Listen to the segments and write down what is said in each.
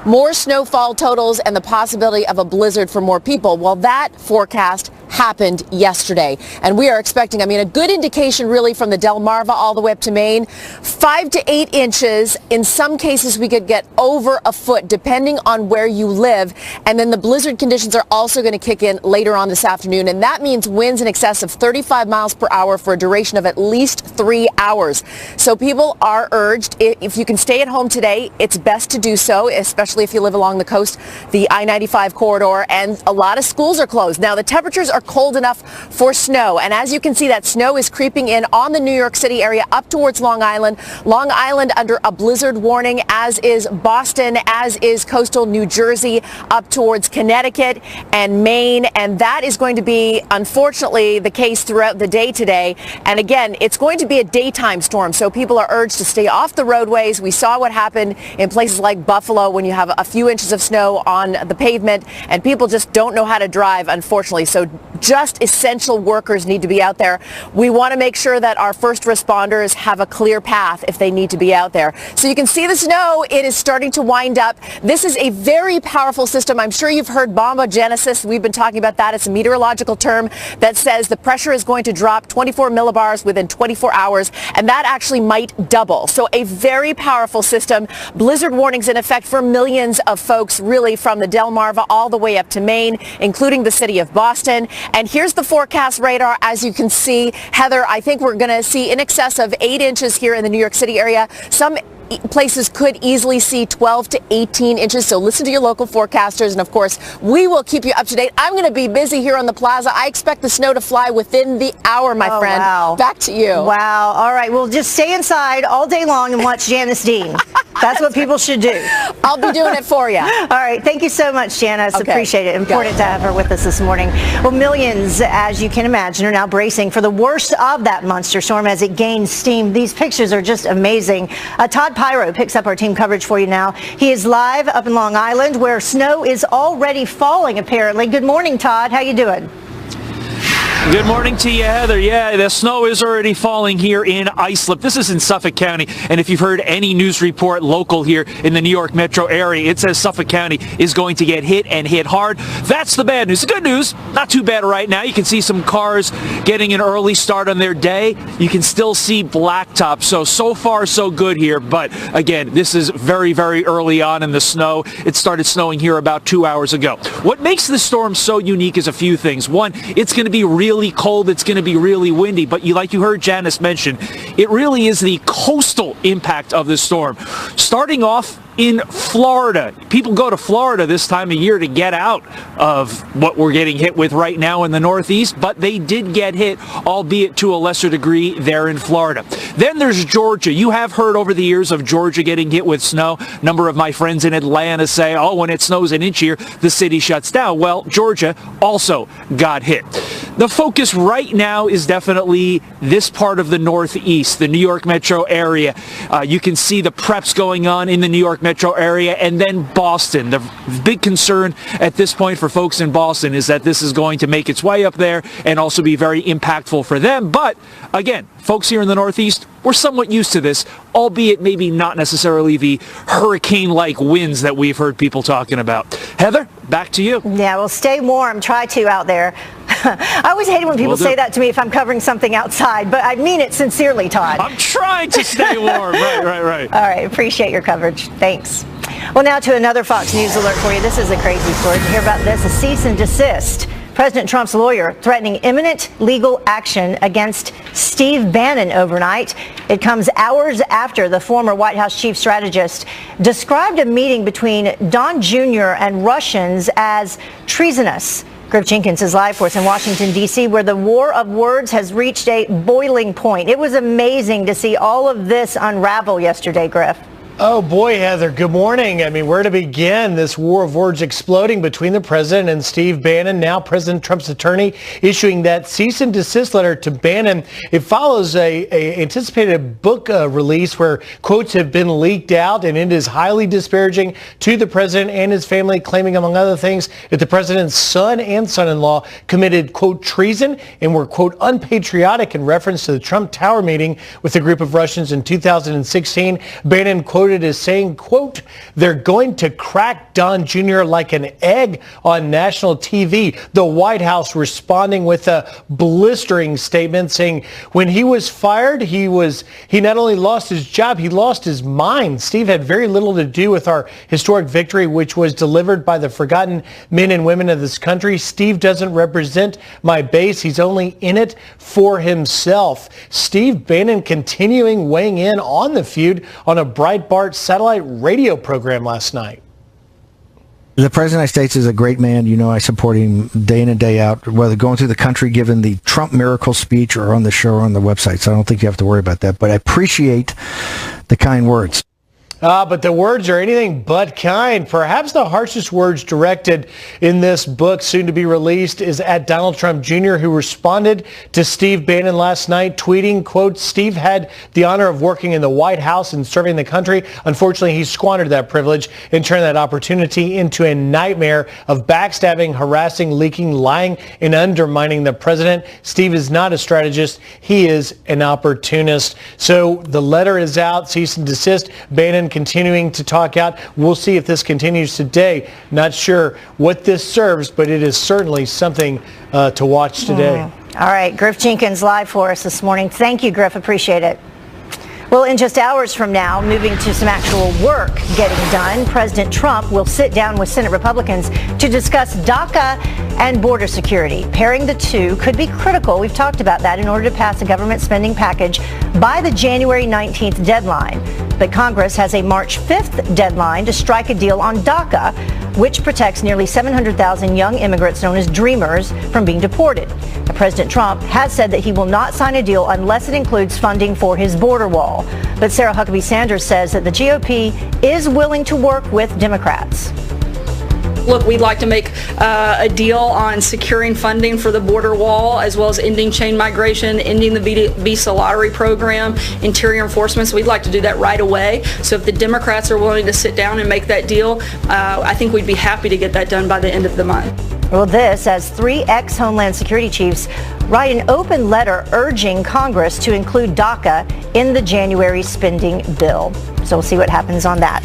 more snowfall totals and the possibility of a blizzard for more people. Well, that forecast happened yesterday. And we are expecting, a good indication really from the Delmarva all the way up to Maine, 5 to 8 inches. In some cases, we could get over a foot depending on where you live. And then the blizzard conditions are also going to kick in later on this afternoon. And that means winds in excess of 35 miles per hour for a duration of at least 3 hours. So people are urged, if you can stay at home today, it's best to do so, especially if you live along the coast, the I-95 corridor, and a lot of schools are closed. Now, the temperatures are cold enough for snow, and as you can see, that snow is creeping in on the New York City area up towards Long Island. Long Island under a blizzard warning, as is Boston, as is coastal New Jersey, up towards Connecticut and Maine, and that is going to be, unfortunately, the case throughout the day today. And again, it's going to be a daytime storm, so people are urged to stay off the roadways. We saw what happened in places like Buffalo when you have a few inches of snow on the pavement, and people just don't know how to drive, unfortunately. So just essential workers need to be out there. We want to make sure that our first responders have a clear path if they need to be out there. So you can see the snow. It is starting to wind up. This is a very powerful system. I'm sure you've heard bombogenesis. We've been talking about that. It's a meteorological term that says the pressure is going to drop 24 millibars within 24 hours, and that actually might double. So a very powerful system. Blizzard warnings in effect for millions of folks, really from the Delmarva all the way up to Maine, including the city of Boston. And here's the forecast radar. As you can see, Heather, I think we're going to see in excess of 8 inches here in the New York City area. Some places could easily see 12 to 18 inches. So listen to your local forecasters. And of course, we will keep you up to date. I'm going to be busy here on the plaza. I expect the snow to fly within the hour, my friend. Wow. Back to you. Wow. All right. Well, just stay inside all day long and watch Janice Dean. That's what people should do. I'll be doing it for you. All right. Thank you so much, Janice. Okay. Appreciate it. Important to have her with us this morning. Well, millions, as you can imagine, are now bracing for the worst of that monster storm as it gains steam. These pictures are just amazing. Todd Pyro picks up our team coverage for you now. He is live up in Long Island where snow is already falling, apparently. Good morning, Todd. How you doing? Good morning to you, Heather. Yeah, the snow is already falling here in Islip. This is in Suffolk County, and if you've heard any news report local here in the New York metro area, it says Suffolk County is going to get hit and hit hard. That's the bad news. The good news, not too bad right now. You can see some cars getting an early start on their day. You can still see blacktop, so far so good here. But again, this is very, very early on in the snow. It started snowing here about 2 hours ago. What makes this storm so unique is a few things. One, it's going to be really cold, it's going to be really windy, but like you heard Janice mention, it really is the coastal impact of this storm. Starting off in Florida. People go to Florida this time of year to get out of what we're getting hit with right now in the Northeast, but they did get hit, albeit to a lesser degree there in Florida. Then there's Georgia. You have heard over the years of Georgia getting hit with snow. A number of my friends in Atlanta say, oh, when it snows an inch here, the city shuts down. Well, Georgia also got hit. The focus right now is definitely this part of the Northeast, the New York metro area. You can see the preps going on in the New York metro area, and then Boston. The big concern at this point for folks in Boston is that this is going to make its way up there and also be very impactful for them. But again, folks here in the Northeast, we're somewhat used to this, albeit maybe not necessarily the hurricane-like winds that we've heard people talking about. Heather, back to you. Yeah, well, stay warm. Try to out there. I always hate it when people say that to me if I'm covering something outside, but I mean it sincerely, Todd. I'm trying to stay warm. Right. All right. Appreciate your coverage. Thanks. Well, now to another Fox News alert for you. This is a crazy story. You hear about this, a cease and desist. President Trump's lawyer threatening imminent legal action against Steve Bannon overnight. It comes hours after the former White House chief strategist described a meeting between Don Jr. and Russians as treasonous. Griff Jenkins is live for us in Washington, D.C., where the war of words has reached a boiling point. It was amazing to see all of this unravel yesterday, Griff. Oh boy, Heather, good morning. I mean, where to begin? This war of words exploding between the president and Steve Bannon, now President Trump's attorney, issuing that cease and desist letter to Bannon. It follows a anticipated book release where quotes have been leaked out, and it is highly disparaging to the president and his family, claiming, among other things, that the president's son and son-in-law committed, quote, treason and were, quote, unpatriotic in reference to the Trump Tower meeting with a group of Russians in 2016. Bannon quoted quoted as saying, quote, "They're going to crack Don Jr. like an egg on national TV." The White House responding with a blistering statement saying when he was fired, he not only lost his job, he lost his mind. Steve had very little to do with our historic victory, which was delivered by the forgotten men and women of this country. Steve doesn't represent my base. He's only in it for himself. Steve Bannon continuing weighing in on the feud on a Breitbart satellite radio program last night. The President of the United States is a great man. You know, I support him day in and day out, whether going through the country, giving the Trump miracle speech or on the show or on the website. So I don't think you have to worry about that. But I appreciate the kind words. But the words are anything but kind. Perhaps the harshest words directed in this book, soon to be released, is at Donald Trump Jr., who responded to Steve Bannon last night, tweeting, quote, "Steve had the honor of working in the White House and serving the country. Unfortunately, he squandered that privilege and turned that opportunity into a nightmare of backstabbing, harassing, leaking, lying, and undermining the president. Steve is not a strategist. He is an opportunist." So the letter is out, cease and desist. Bannon continuing to talk out. We'll see if this continues today. Not sure what this serves, but it is certainly something to watch today. All right, Griff Jenkins live for us this morning. Thank you, Griff. Appreciate it. Well, in just hours from now, moving to some actual work getting done, President Trump will sit down with Senate Republicans to discuss DACA and border security. Pairing the two could be critical. We've talked about that in order to pass a government spending package by the January 19th deadline. But Congress has a March 5th deadline to strike a deal on DACA, which protects nearly 700,000 young immigrants known as Dreamers from being deported. Now, President Trump has said that he will not sign a deal unless it includes funding for his border wall. But Sarah Huckabee Sanders says that the GOP is willing to work with Democrats. Look, we'd like to make a deal on securing funding for the border wall, as well as ending chain migration, ending the visa lottery program, interior enforcement. So we'd like to do that right away. So if the Democrats are willing to sit down and make that deal, I think we'd be happy to get that done by the end of the month. Well, this as 3 ex-Homeland Security chiefs write an open letter urging Congress to include DACA in the January spending bill. So we'll see what happens on that.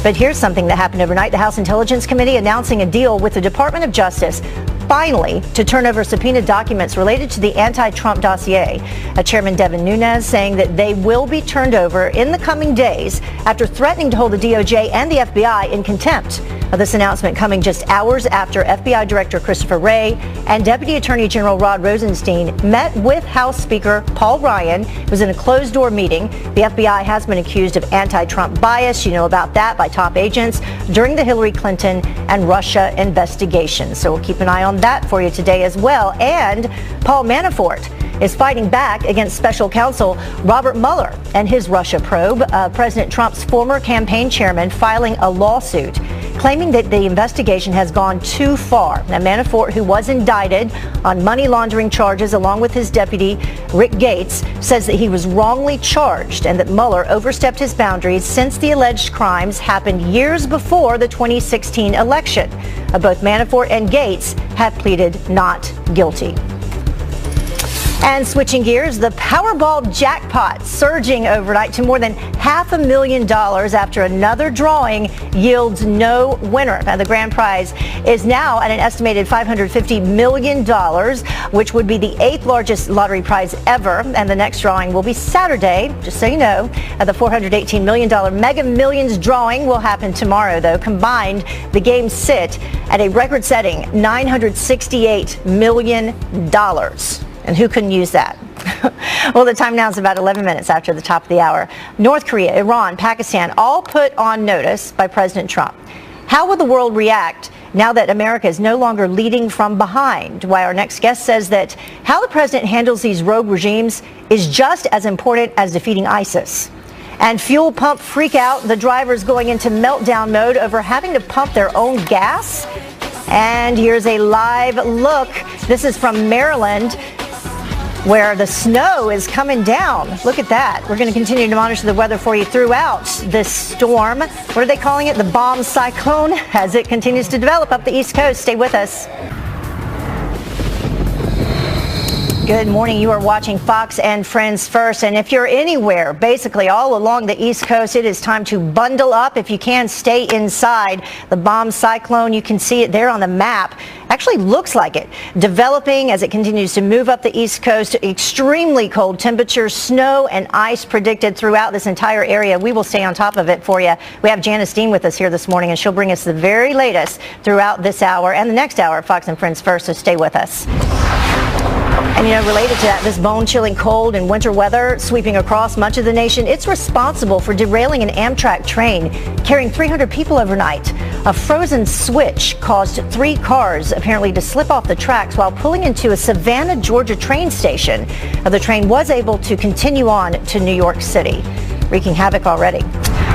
But here's something that happened overnight. The House Intelligence Committee announcing a deal with the Department of Justice finally to turn over subpoenaed documents related to the anti-Trump dossier. Chairman Devin Nunes saying that they will be turned over in the coming days after threatening to hold the DOJ and the FBI in contempt. This announcement coming just hours after FBI Director Christopher Wray and Deputy Attorney General Rod Rosenstein met with House Speaker Paul Ryan. It was in a closed-door meeting. The FBI has been accused of anti-Trump bias. You know about that by top agents during the Hillary Clinton and Russia investigations. So we'll keep an eye on that for you today as well. And Paul Manafort is fighting back against special counsel Robert Mueller and his Russia probe. President Trump's former campaign chairman filing a lawsuit claiming that the investigation has gone too far. Now, Manafort, who was indicted on money laundering charges along with his deputy, Rick Gates, says that he was wrongly charged and that Mueller overstepped his boundaries since the alleged crimes happened years before the 2016 election. Both Manafort and Gates have pleaded not guilty. And switching gears, the Powerball jackpot surging overnight to more than $500,000 after another drawing yields no winner. Now, the grand prize is now at an estimated $550 million, which would be the 8th largest lottery prize ever. And the next drawing will be Saturday, just so you know. The $418 million Mega Millions drawing will happen tomorrow, though. Combined, the games sit at a record-setting $968 million. And who couldn't use that? Well, the time now is about 11 minutes after the top of the hour. North Korea, Iran, Pakistan, all put on notice by President Trump. How will the world react now that America is no longer leading from behind? Why, our next guest says that how the president handles these rogue regimes is just as important as defeating ISIS. And fuel pump freak out, the drivers going into meltdown mode over having to pump their own gas. And here's a live look. This is from Maryland, where the snow is coming down. Look at that. We're going to continue to monitor the weather for you throughout this storm. What are they calling it? The bomb cyclone, as it continues to develop up the East Coast. Stay with us. Good morning. You are watching Fox and Friends First. And if you're anywhere, basically all along the East Coast, it is time to bundle up. If you can, stay inside. The bomb cyclone, you can see it there on the map. Actually looks like it. Developing as it continues to move up the East Coast. Extremely cold temperatures, snow and ice predicted throughout this entire area. We will stay on top of it for you. We have Janice Dean with us here this morning, and she'll bring us the very latest throughout this hour and the next hour of Fox and Friends First, so stay with us. And, related to that, this bone-chilling cold and winter weather sweeping across much of the nation, it's responsible for derailing an Amtrak train carrying 300 people overnight. A frozen switch caused 3 cars apparently to slip off the tracks while pulling into a Savannah, Georgia train station. The train was able to continue on to New York City, wreaking havoc already.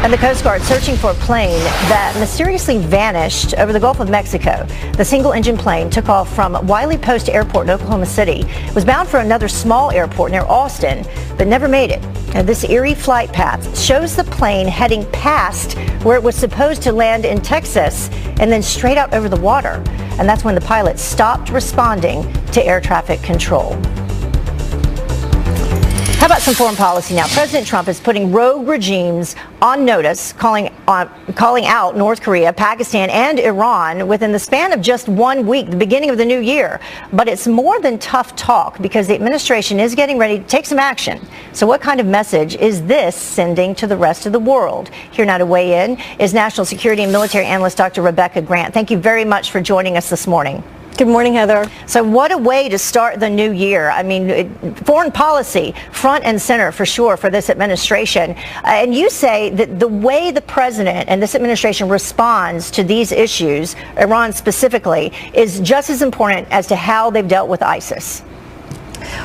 And the Coast Guard searching for a plane that mysteriously vanished over the Gulf of Mexico. The single-engine plane took off from Wiley Post Airport in Oklahoma City. It was bound for another small airport near Austin, but never made it. And this eerie flight path shows the plane heading past where it was supposed to land in Texas and then straight out over the water. And that's when the pilot stopped responding to air traffic control. How about some foreign policy now? President Trump is putting rogue regimes on notice, calling out North Korea, Pakistan, and Iran within the span of just 1 week, the beginning of the new year. But it's more than tough talk because the administration is getting ready to take some action. So what kind of message is this sending to the rest of the world? Here now to weigh in is National Security and Military Analyst Dr. Rebecca Grant. Thank you very much for joining us this morning. Good morning, Heather. So what a way to start the new year. I mean, foreign policy front and center for sure for this administration. And you say that the way the president and this administration responds to these issues, Iran specifically, is just as important as to how they've dealt with ISIS.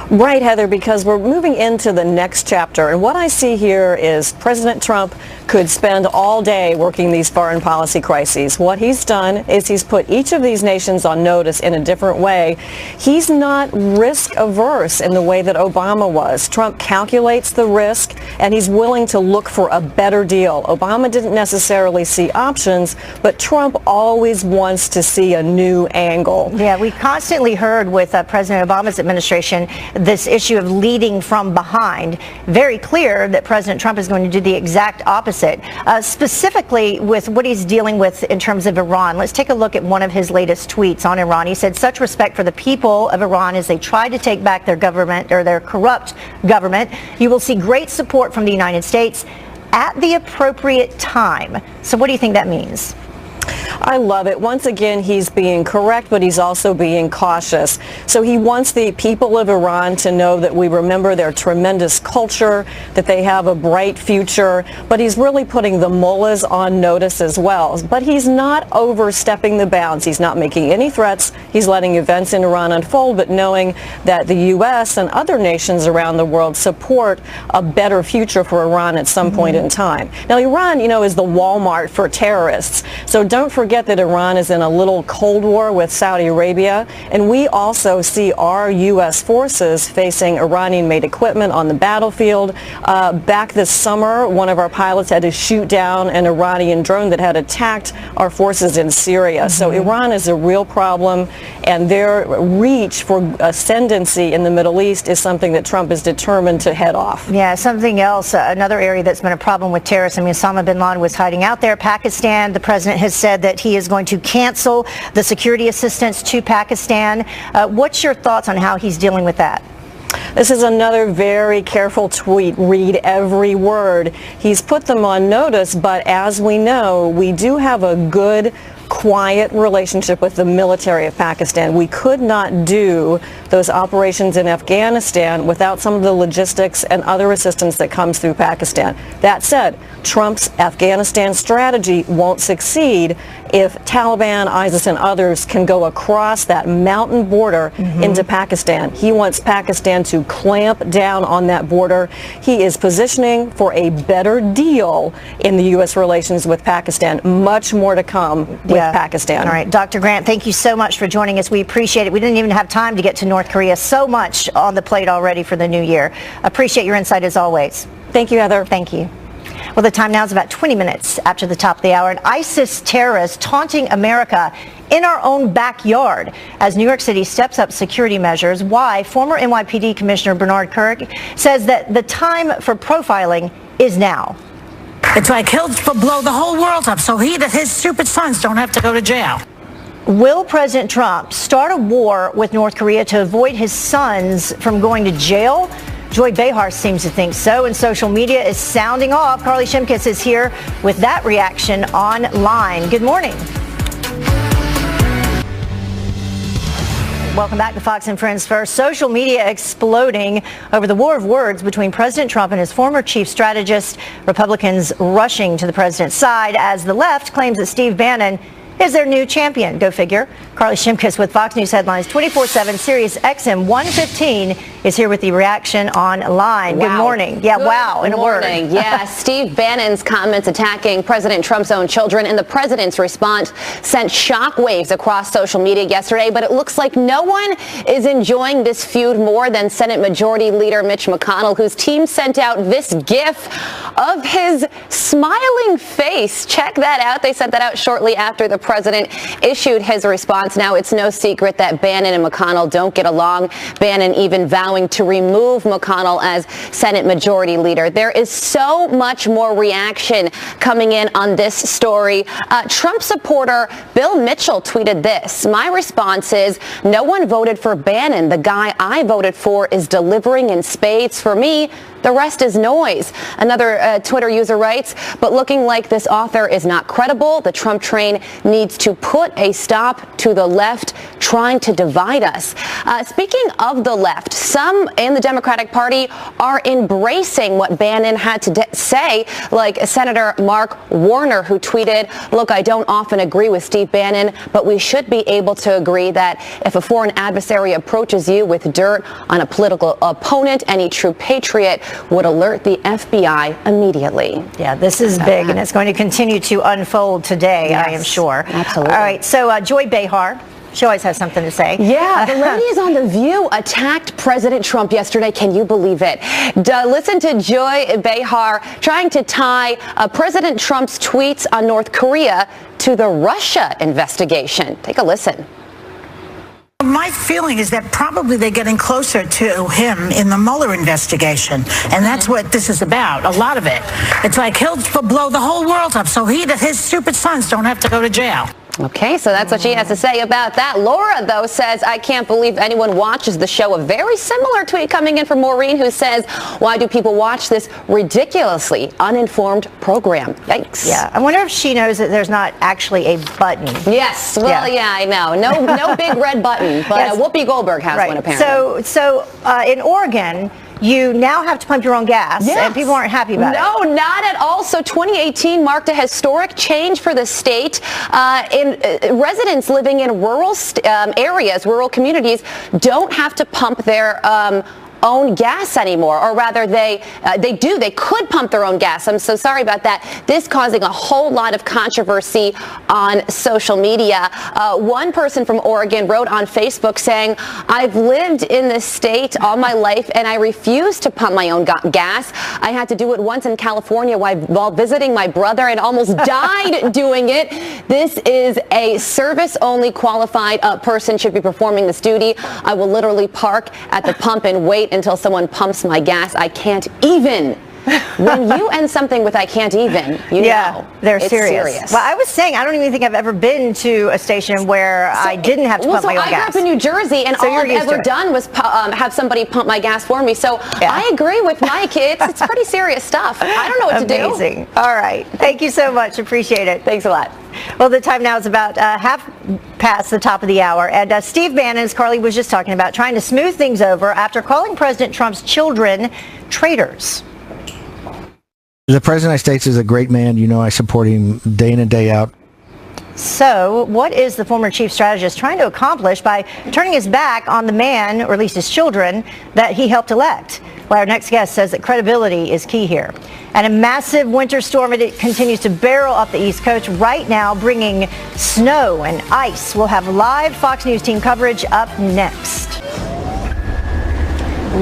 Right, Heather, because we're moving into the next chapter. And what I see here is President Trump could spend all day working these foreign policy crises. What he's done is he's put each of these nations on notice in a different way. He's not risk averse in the way that Obama was. Trump calculates the risk and he's willing to look for a better deal. Obama didn't necessarily see options, but Trump always wants to see a new angle. Yeah, we constantly heard with President Obama's administration this issue of leading from behind. Very clear that President Trump is going to do the exact opposite. Specifically with what he's dealing with in terms of Iran. Let's take a look at one of his latest tweets on Iran. He said, "Such respect for the people of Iran as they try to take back their government or their corrupt government. You will see great support from the United States at the appropriate time." So what do you think that means? I love it. Once again, he's being correct, but he's also being cautious. So he wants the people of Iran to know that we remember their tremendous culture, that they have a bright future, but he's really putting the mullahs on notice as well. But he's not overstepping the bounds. He's not making any threats. He's letting events in Iran unfold, but knowing that the U.S. and other nations around the world support a better future for Iran at some point in time. Now, Iran, is the Walmart for terrorists. So don't forget that Iran is in a little Cold War with Saudi Arabia, and we also see our U.S. forces facing Iranian-made equipment on the battlefield. Back this summer, one of our pilots had to shoot down an Iranian drone that had attacked our forces in Syria. So Iran is a real problem, and their reach for ascendancy in the Middle East is something that Trump is determined to head off. Yeah, something else, another area that's been a problem with terrorists. I mean, Osama bin Laden was hiding out there. Pakistan, the president has said that he is going to cancel the security assistance to Pakistan. What's your thoughts on how he's dealing with that? This is another very careful tweet. Read every word. He's put them on notice, but as we know, we do have a good, quiet relationship with the military of Pakistan. We could not do those operations in Afghanistan without some of the logistics and other assistance that comes through Pakistan. That said, Trump's Afghanistan strategy won't succeed if Taliban, ISIS, and others can go across that mountain border into Pakistan. He wants Pakistan to clamp down on that border. He is positioning for a better deal in the U.S. relations with Pakistan. Much more to come with Pakistan. All right, Dr. Grant, thank you so much for joining us. We appreciate it. We didn't even have time to get to North Korea. So much on the plate already for the new year. Appreciate your insight as always. Thank you, Heather. Thank you. Well, the time now is about 20 minutes after the top of the hour. An ISIS terrorist taunting America in our own backyard as New York City steps up security measures. Why? Former NYPD Commissioner Bernard Kerik says that the time for profiling is now. It's like he'll blow the whole world up so his stupid sons don't have to go to jail. Will President Trump start a war with North Korea to avoid his sons from going to jail? Joy Behar seems to think so, and social media is sounding off. Carly Shimkus is here with that reaction online. Good morning. Welcome back to Fox and Friends First. Social media exploding over the war of words between President Trump and his former chief strategist. Republicans rushing to the president's side as the left claims that Steve Bannon is their new champion. Go figure. Carly Shimkus with Fox News Headlines 24/7 Sirius XM 115 is here with the reaction online. Wow. Good morning. Yeah, Good wow, in a word. Yeah, Steve Bannon's comments attacking President Trump's own children and the president's response sent shockwaves across social media yesterday, but it looks like no one is enjoying this feud more than Senate Majority Leader Mitch McConnell, whose team sent out this gif of his smiling face. Check that out. They sent that out shortly after the president issued his response. Now, it's no secret that Bannon and McConnell don't get along. Bannon even vowing to remove McConnell as Senate Majority Leader. There is so much more reaction coming in on this story. Trump supporter Bill Mitchell tweeted this. My response is, no one voted for Bannon. The guy I voted for is delivering in spades. For me, the rest is noise. Another Twitter user writes, but looking like this author is not credible. The Trump train needs to put a stop to the left trying to divide us. Speaking of the left, some in the Democratic Party are embracing what Bannon had to say, like Senator Mark Warner, who tweeted, look, I don't often agree with Steve Bannon, but we should be able to agree that if a foreign adversary approaches you with dirt on a political opponent, any true patriot would alert the FBI immediately. Yeah, this is big, and it's going to continue to unfold today, Yes, I am sure. absolutely. All right, so Joy Behar, she always has something to say. Yeah, the ladies on The View attacked President Trump yesterday. Can you believe it? Listen to Joy Behar trying to tie President Trump's tweets on North Korea to the Russia investigation. Take a listen. My feeling is that probably they're getting closer to him in the Mueller investigation, and that's what this is about, a lot of it. It's like he'll blow the whole world up so his stupid sons don't have to go to jail. Okay, so that's what she has to say about that. Laura, though, says, I can't believe anyone watches the show. A very similar tweet coming in from Maureen, who says, why do people watch this ridiculously uninformed program? Yikes. Yeah, I wonder if she knows that there's not actually a button. Yes, well, yeah, I know. No big red button, but Yes. Whoopi Goldberg has one, apparently. So in Oregon, you now have to pump your own gas, Yes. and people aren't happy about it. No, not at all. So 2018 marked a historic change for the state. Residents living in rural areas, rural communities, don't have to pump their own gas anymore, or rather they could pump their own gas. I'm so sorry about that. This causing a whole lot of controversy on social media. One person from Oregon wrote on Facebook saying, I've lived in this state all my life and I refuse to pump my own gas. I had to do it once in California while visiting my brother and almost died doing it. This is a service-only qualified person should be performing this duty. I will literally park at the pump and wait until someone pumps my gas. I can't even. When you end something with I can't even, you know they're it's serious. Well, I was saying, I don't even think I've ever been to a station where I didn't have to pump my own gas. I grew up in New Jersey, and So all I've you're used ever to it. done was have somebody pump my gas for me. So I agree with Mike. It's pretty serious stuff. I don't know what to do. Amazing. All right. Thank you so much. Appreciate it. Thanks a lot. Well, the time now is about half past the top of the hour. And Steve Bannon, as Carly was just talking about, trying to smooth things over after calling President Trump's children traitors. The President of the United States is a great man. You know, I support him day in and day out. So what is the former chief strategist trying to accomplish by turning his back on the man, or at least his children, that he helped elect? Well, our next guest says that credibility is key here. And a massive winter storm, it continues to barrel up the East Coast right now, bringing snow and ice. We'll have live Fox News team coverage up next.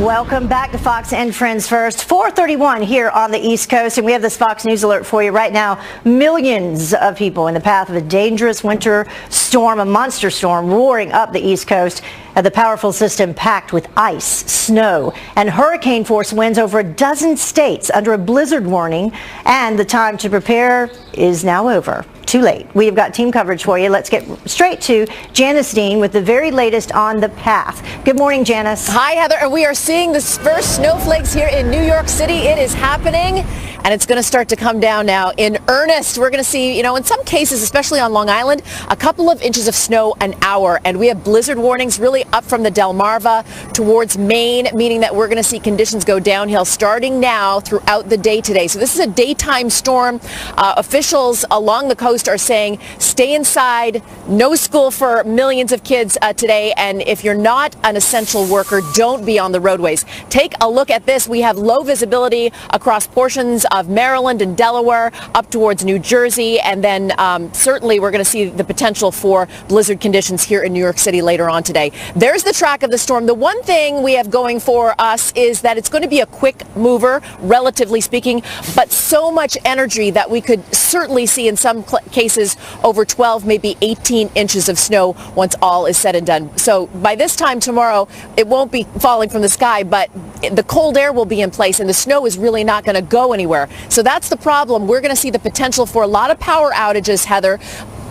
Welcome back to Fox and Friends First. 4:31 here on the East Coast, and we have this Fox News alert for you right now. Millions of people in the path of a dangerous winter storm, a monster storm roaring up the East Coast. The powerful system packed with ice, snow, and hurricane force winds over a dozen states under a blizzard warning, and the time to prepare is now over. Too late. We have got team coverage for you. Let's get straight to Janice Dean with the very latest on the path. Good morning, Janice. Hi, Heather. And we are seeing the first snowflakes here in New York City. It is happening, and it's going to start to come down now in earnest. We're going to see, in some cases, especially on Long Island, a couple of inches of snow an hour. And we have blizzard warnings really up from the Delmarva towards Maine, meaning that we're going to see conditions go downhill starting now throughout the day today. So this is a daytime storm. Officials along the coast are saying stay inside, no school for millions of kids today, and if you're not an essential worker, don't be on the roadways. Take a look at this. We have low visibility across portions of Maryland and Delaware up towards New Jersey, and then certainly we're going to see the potential for blizzard conditions here in New York City later on today. There's the track of the storm. The one thing we have going for us is that it's going to be a quick mover, relatively speaking, but so much energy that we could certainly see in some cases over 12, maybe 18 inches of snow once all is said and done. So by this time tomorrow, it won't be falling from the sky, but the cold air will be in place and the snow is really not going to go anywhere. So that's the problem. We're going to see the potential for a lot of power outages, Heather,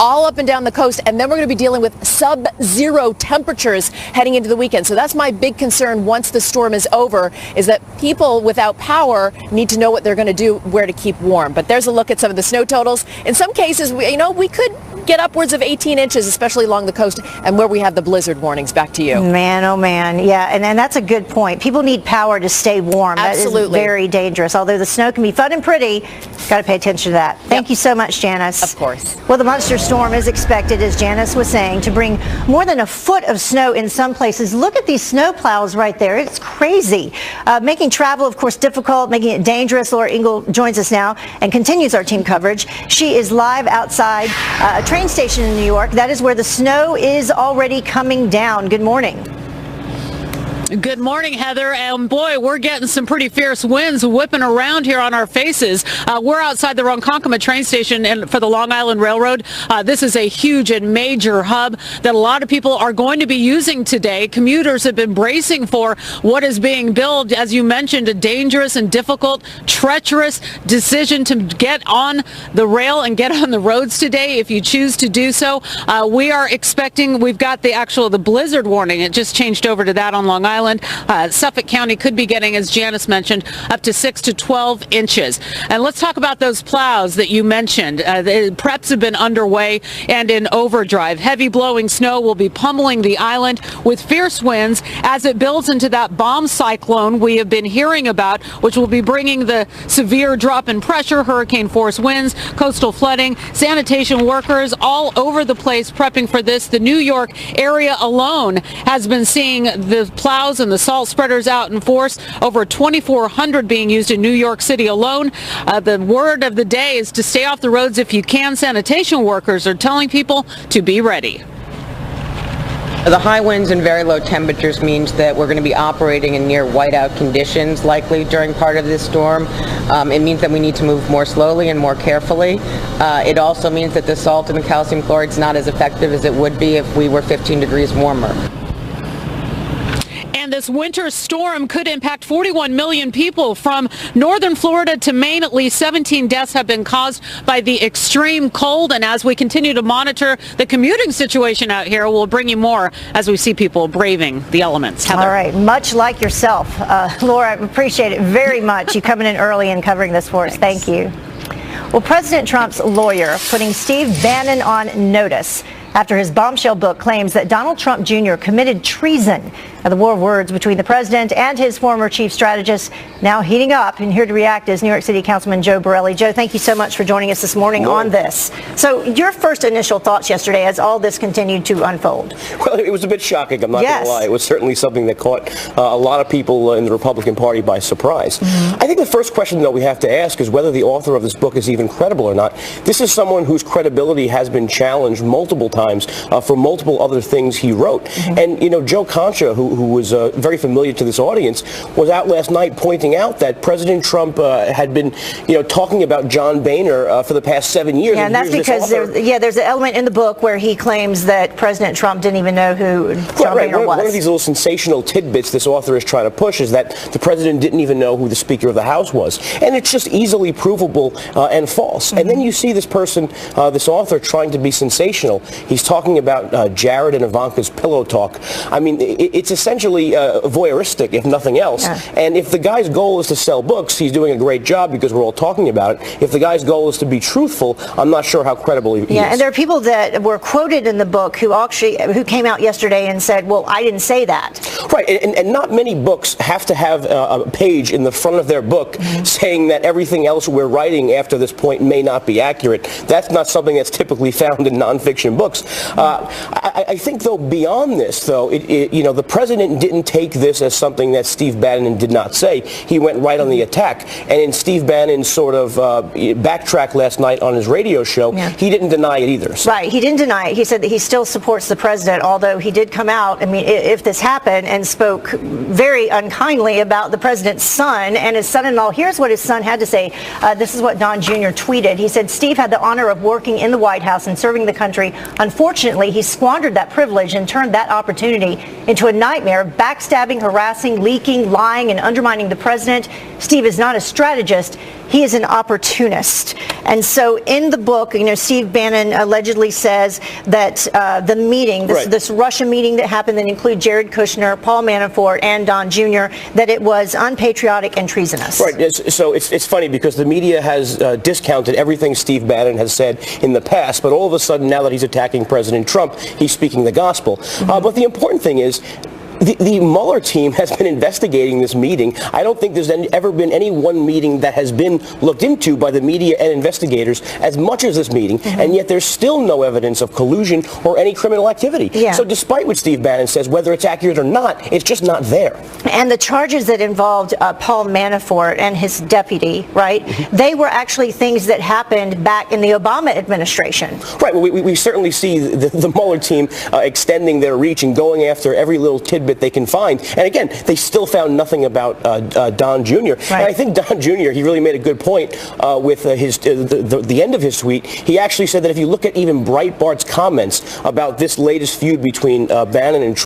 all up and down the coast, and then we're going to be dealing with sub-zero temperatures heading into the weekend. So that's my big concern once the storm is over, is that people without power need to know what they're going to do, where to keep warm. But there's a look at some of the snow totals. In some cases, we could get upwards of 18 inches, especially along the coast and where we have the blizzard warnings. Back to you. Man, oh man. Yeah, and that's a good point. People need power to stay warm. Absolutely. That is very dangerous. Although the snow can be fun and pretty, got to pay attention to that. Thank you so much, Janice. Of course. Well, the monster storm is expected, as Janice was saying, to bring more than a foot of snow in some places. Look at these snow plows right there. It's crazy. Making travel, of course, difficult, making it dangerous. Laura Ingle joins us now and continues our team coverage. She is live outside a train station in New York. That is where the snow is already coming down. Good morning. Good morning, Heather. And boy, we're getting some pretty fierce winds whipping around here on our faces. We're outside the Ronkonkoma train station and for the Long Island Railroad. This is a huge and major hub that a lot of people are going to be using today. Commuters have been bracing for what is being billed, as you mentioned, a dangerous and difficult, treacherous decision to get on the rail and get on the roads today if you choose to do so. We are expecting, we've got the blizzard warning. It just changed over to that on Long Island. Suffolk County could be getting, as Janice mentioned, up to 6 to 12 inches. And let's talk about those plows that you mentioned. The preps have been underway and in overdrive. Heavy blowing snow will be pummeling the island with fierce winds as it builds into that bomb cyclone we have been hearing about, which will be bringing the severe drop in pressure, hurricane force winds, coastal flooding, sanitation workers all over the place prepping for this. The New York area alone has been seeing the plows and the salt spreaders out in force, over 2,400 being used in New York City alone. The word of the day is to stay off the roads if you can. Sanitation workers are telling people to be ready. The high winds and very low temperatures means that we're going to be operating in near whiteout conditions likely during part of this storm. It means that we need to move more slowly and more carefully. It also means that the salt and the calcium chloride is not as effective as it would be if we were 15 degrees warmer. And this winter storm could impact 41 million people from northern Florida to Maine. At least 17 deaths have been caused by the extreme cold. And as we continue to monitor the commuting situation out here, we'll bring you more as we see people braving the elements. Heather. All right. Much like yourself, Laura, I appreciate it very much. You coming in early and covering this for us. Thank you. Well, President Trump's lawyer putting Steve Bannon on notice after his bombshell book claims that Donald Trump Jr. committed treason. Now, the war of words between the president and his former chief strategist now heating up. And here to react is New York City Councilman Joe Borelli. Joe, thank you so much for joining us this morning on this. So your first initial thoughts yesterday as all this continued to unfold? Well, it was a bit shocking, I'm not going to lie. It was certainly something that caught a lot of people in the Republican Party by surprise. I think the first question, though, we have to ask is whether the author of this book is even credible or not. This is someone whose credibility has been challenged multiple times for multiple other things he wrote. And, you know, Joe Concha, who who was very familiar to this audience, was out last night pointing out that President Trump had been, talking about John Boehner for the past 7 years. Yeah, and that's because there's an element in the book where he claims that President Trump didn't even know who John Boehner was. One of these little sensational tidbits this author is trying to push is that the president didn't even know who the Speaker of the House was. And it's just easily provable and false. Mm-hmm. And then you see this person, this author, trying to be sensational. He's talking about Jared and Ivanka's pillow talk. I mean, it's essentially voyeuristic, if nothing else. Yeah. And if the guy's goal is to sell books, he's doing a great job because we're all talking about it. If the guy's goal is to be truthful, I'm not sure how credible he is. Yeah, and there are people that were quoted in the book who came out yesterday and said, well, I didn't say that. Right, and not many books have to have a page in the front of their book saying that everything else we're writing after this point may not be accurate. That's not something that's typically found in nonfiction books. I think, though, beyond this, though, the president didn't take this as something that Steve Bannon did not say. He went right on the attack. And in Steve Bannon's sort of backtrack last night on his radio show, he didn't deny it either. So. Right, he didn't deny it. He said that he still supports the president, although he did come out, I mean, if this happened, and spoke very unkindly about the president's son and his son-in-law. Here's what his son had to say. This is what Don Jr. tweeted. He said, Steve had the honor of working in the White House and serving the country. Unfortunately, he squandered that privilege and turned that opportunity into a nightmare, backstabbing, harassing, leaking, lying, and undermining the president. Steve is not a strategist. He is an opportunist. And so in the book, Steve Bannon allegedly says that the meeting, this Russia meeting that happened that included Jared Kushner, Paul Manafort, and Don Jr., that it was unpatriotic and treasonous. Right. So it's funny because the media has discounted everything Steve Bannon has said in the past, but all of a sudden, now that he's attacking President Trump, he's speaking the gospel. But the important thing is, the Mueller team has been investigating this meeting. I don't think there's ever been any one meeting that has been looked into by the media and investigators as much as this meeting, and yet there's still no evidence of collusion or any criminal activity. Yeah. So despite what Steve Bannon says, whether it's accurate or not, it's just not there. And the charges that involved Paul Manafort and his deputy, right, they were actually things that happened back in the Obama administration. Right. Well, we certainly see the Mueller team extending their reach and going after every little tidbit they can find. And again, they still found nothing about Don Jr. Right. And I think Don Jr., he really made a good point with the end of his tweet. He actually said that if you look at even Breitbart's comments about this latest feud between Bannon and Trump,